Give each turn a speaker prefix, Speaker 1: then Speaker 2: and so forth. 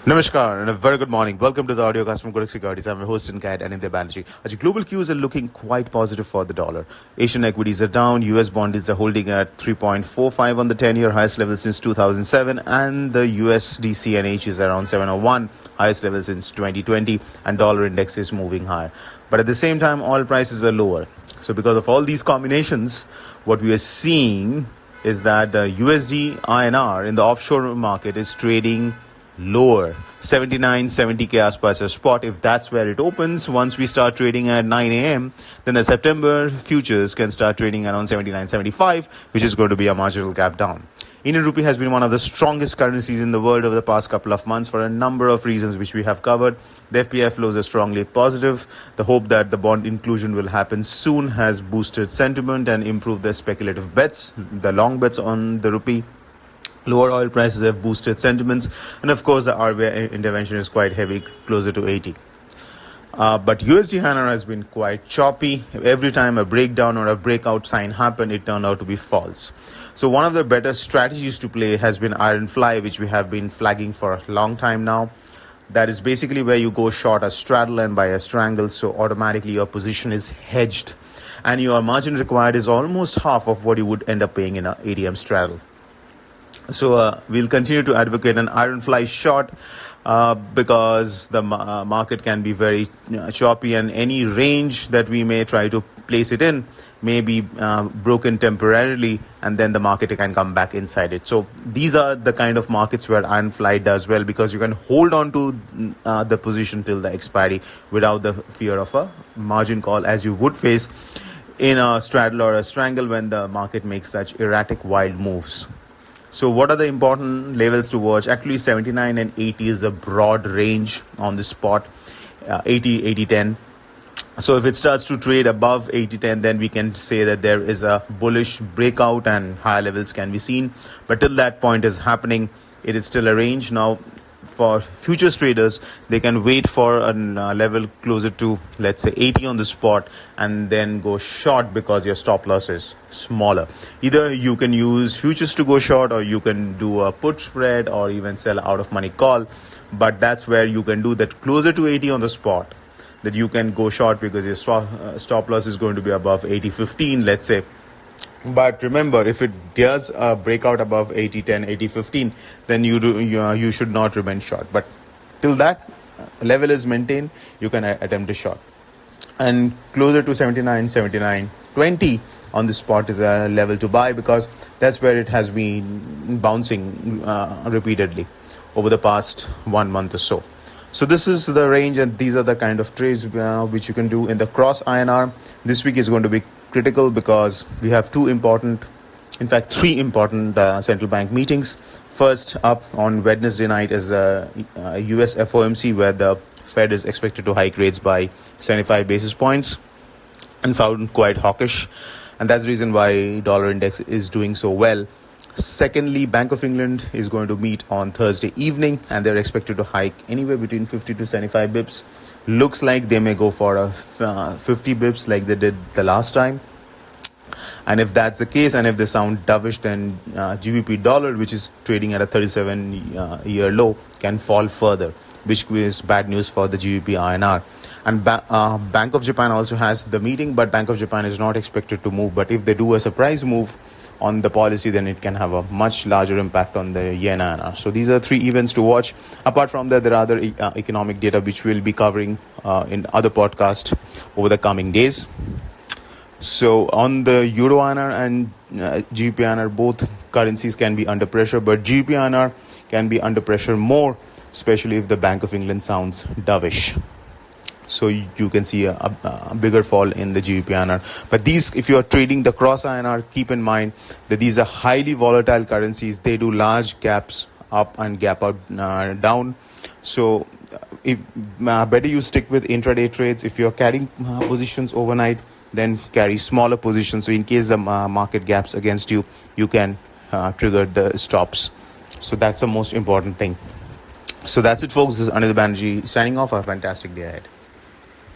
Speaker 1: Namaskar and a very good morning. Welcome to the audio cast from Kotak Securities. I'm your host and guide Anindya Banerjee. As global cues are looking quite positive for the dollar. Asian equities are down. US bond yields are holding at 3.45 on the 10-year, highest level since 2007. And the USDCNH is around 701, highest level since 2020. And dollar index is moving higher. But at the same time, oil prices are lower. So because of all these combinations, what we are seeing is that the USDINR in the offshore market is trading lower, 79-70k aspas a spot. If that's where it opens, once we start trading at 9 a.m., then the September futures can start trading around 79-75, which is going to be a marginal gap down. Indian rupee has been one of the strongest currencies in the world over the past couple of months for a number of reasons which we have covered. The FPI flows are strongly positive. The hope that the bond inclusion will happen soon has boosted sentiment and improved the speculative bets, the long bets on the rupee. Lower oil prices have boosted sentiments, and of course the RBI intervention is quite heavy, closer to 80. But USDINR has been quite choppy. Every time a breakdown or a breakout sign happened, it turned out to be false. So one of the better strategies to play has been iron fly, which we have been flagging for a long time now. That is basically where you go short a straddle and buy a strangle, so automatically your position is hedged, and your margin required is almost half of what you would end up paying in an ADM straddle. So we'll continue to advocate an iron fly short because the market can be very choppy, and any range that we may try to place it in may be broken temporarily, and then the market can come back inside it. So these are the kind of markets where iron fly does well, because you can hold on to the position till the expiry without the fear of a margin call as you would face in a straddle or a strangle when the market makes such erratic wild moves. So what are the important levels to watch? Actually, 79 and 80 is a broad range on the spot, 80-10. So if it starts to trade above 80-10, then we can say that there is a bullish breakout and higher levels can be seen. But till that point is happening, it is still a range. Now, for futures traders, they can wait for a level closer to, let's say, 80 on the spot and then go short because your stop loss is smaller. Either you can use futures to go short, or you can do a put spread, or even sell out of money call. But that's where you can do that closer to 80 on the spot, that you can go short because your stop loss is going to be above 80.15, let's say. But remember, if it does break out above 80.10, 80.15, then you should not remain short. But till that level is maintained, you can attempt a short. And closer to 79, 79.20 on the spot is a level to buy, because that's where it has been bouncing repeatedly over the past 1 month or so. So this is the range, and these are the kind of trades which you can do in the cross INR. This week is going to be critical because we have three important central bank meetings. First up on Wednesday night is the US FOMC, where the Fed is expected to hike rates by 75 basis points and sound quite hawkish. And that's the reason why dollar index is doing so well. Secondly, Bank of England is going to meet on Thursday evening, and they're expected to hike anywhere between 50 to 75 bips. Looks like they may go for a 50 bips like they did the last time. And if that's the case, and if they sound dovish, then GBP dollar, which is trading at a 37-year low, can fall further, which is bad news for the GBP INR. And Bank of Japan also has the meeting, but Bank of Japan is not expected to move. But if they do a surprise move on the policy, then it can have a much larger impact on the yen INR. So these are three events to watch. Apart from that, there are other economic data which we'll be covering in other podcasts over the coming days. So on the Euro INR and GBP INR, both currencies can be under pressure, but GBP INR can be under pressure more, especially if the Bank of England sounds dovish. So you can see a bigger fall in the GBP INR. But these, if you are trading the cross INR, keep in mind that these are highly volatile currencies. They do large gaps up and gap out down. So if better you stick with intraday trades. If you're carrying positions overnight, then carry smaller positions. So in case the market gaps against you, you can trigger the stops. So that's the most important thing. So that's it, folks. This is Anindya Banerjee signing off. Have a fantastic day ahead.